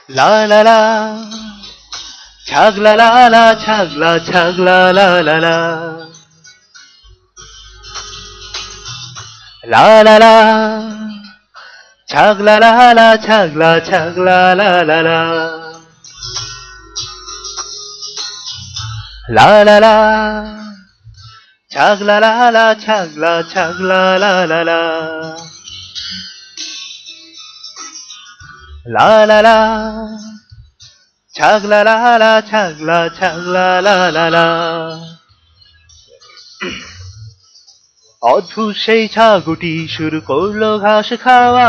লা লা লা, ছাগলা লা লা, ছাগলা ছাগলা লা লা লা, লা লা লা, ছাগলা লা লা, ছাগলা ছাগলা লা লা লা, লা লা লা, ছাগলা লা লা, ছাগলা ছাগলা লা লা লা, লা লা লা, ছাগলা লা লা, ছাগলা ছাগলা লা লা লা। অদ্ভুত সেই ছাগুটি শুরু করলো ঘাস খাওয়া,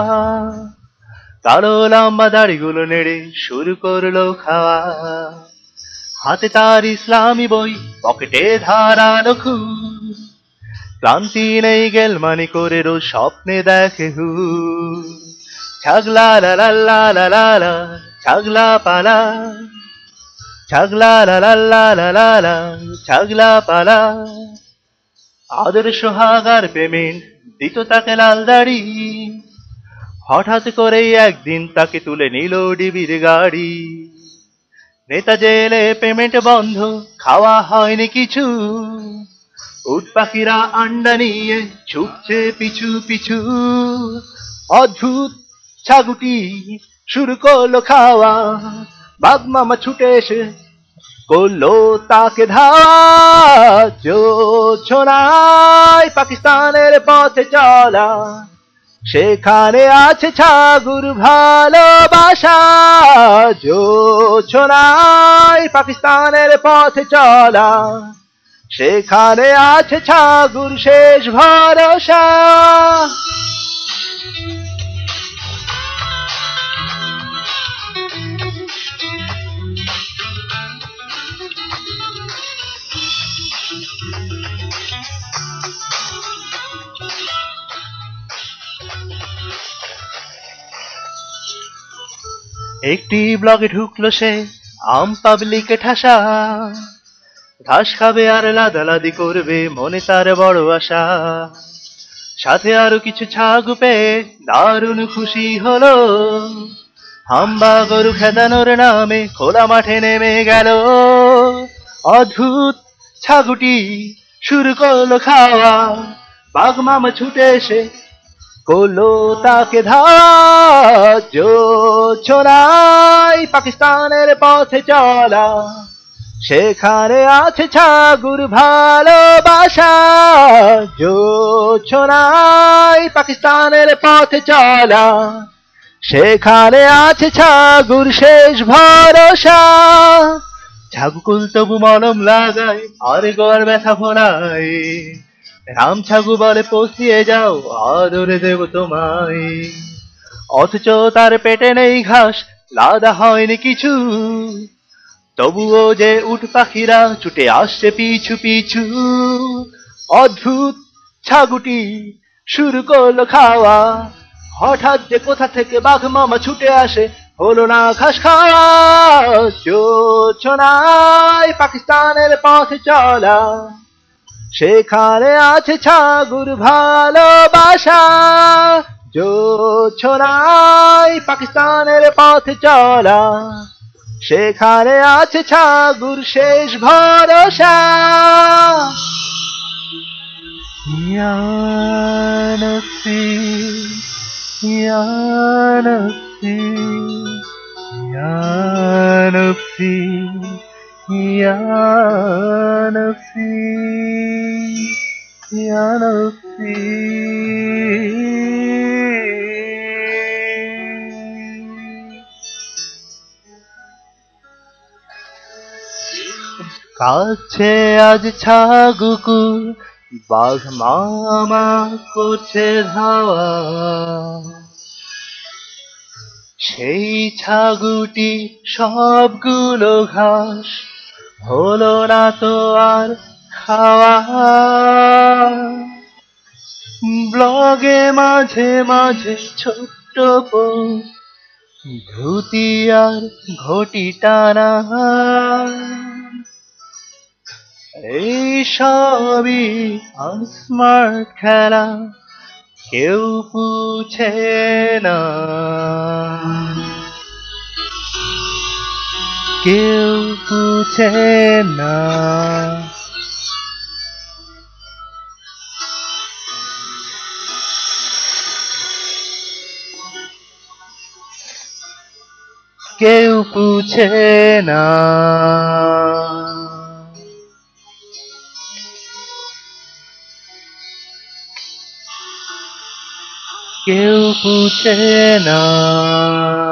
কালো লম্বা দাড়িগুলো নেড়ে শুরু করলো খাওয়া। হাতে তার ইসলামী বই, পকেটে ধারালো খুর, ক্লান্তি নেই গেলমানি করে রোজ স্বপ্নে দেখে হুর। ছাগলা লা লা লা লা লা লা, ছাগলা পালা, ছাগলা লা লা লা লা লা লা, ছাগলা পালা। আদর সোহাগার পেমেন্ট দিত তাকে লাল দাড়ি, হঠাৎ করেই একদিন তাকে তুলে নিল ডিবির গাড়ি। নেতা জেলে পেমেন্ট বন্ধ, খাওয়া হয়নি কিছু, উট পাখিরা আন্ডা নিয়ে ছুটছে পিছু পিছু। অদ্ভুত ছাগুটি শুরু করলো খাওয়া, বাঘ মামা ছুটে এসে করলো তাকে ধাওয়া। জোছনায় পাকিস্তানের পথে চলা, সেখানে আছে ছাগুর ভালোবাসা। জোছনায় পাকিস্তানের পথে চলা, সেখানে আছে ছাগুর শেষ ভরসা। একটি ব্লগে ঢুকলো সে, আম পাবলিকে ঠাসা, ঘাস খাবে আর লাদালাদি করবে মনে তার বড় আশা। সাথে আরো কিছু ছাগু পেয়ে দারুণ খুশি হলো, হাম্বা গরু খেদানোর নামে খোলা মাঠে নেমে গেল। অদ্ভুত ছাগুটি শুরু করলো খাওয়া, বাঘ মামা ছুটে এসে করলো তাকে ধাওয়া। জোছনায় পাকিস্তানের পথে চলা, সেখানে আছে ছাগুর ভালোবাসা। জোছনায় পাকিস্তানের পথে চলা, সেখানে আছে ছাগুর শেষ ভরসা। ছাগুকুল তবু মলম লাগায় আর গোয়ার ব্যথা ভোলায়, রাম ছাগু বলে পচিয়ে যাও আদরে দেব তোমায়। অথচ তার পেটে নেই ঘাস, লাদা হয়নি কিছু, তবুও যে উট পাখিরা ছুটে আসছে পিছু পিছু। অদ্ভুত ছাগুটি শুরু করলো খাওয়া, হঠাৎ যে কোথা থেকে বাঘ মামা ছুটে আসে, হলো না ঘাস খাওয়া। জোছনায় পাকিস্তানের পথে চলা, সেখানে আছে ছাগুর ভালোবাসা। জোছনায় পাকিস্তানের পথে চলা, সেখানে আছে ছাগুর শেষ ভরসা। ইয়া নফসি, ইয়া নফসি, ইয়া নফসি, ইয়া নফসি, ইয়া নফসি। কাছে আজ ছাগুকুর, বাঘ মামা করছে ধাওয়া। সেই ছাগুটি সবগুলো ঘাস হলো না তো আর খাওয়া। ব্লগে মাঝে মাঝে ছোট্ট পোস্ট, ধুতি আর ঘটি টানা, এই সবই স্মার্ট খেলা, কেউ পুছে না। কেউ পুছে না। কেউ পুছে না। কেউ পুছে না।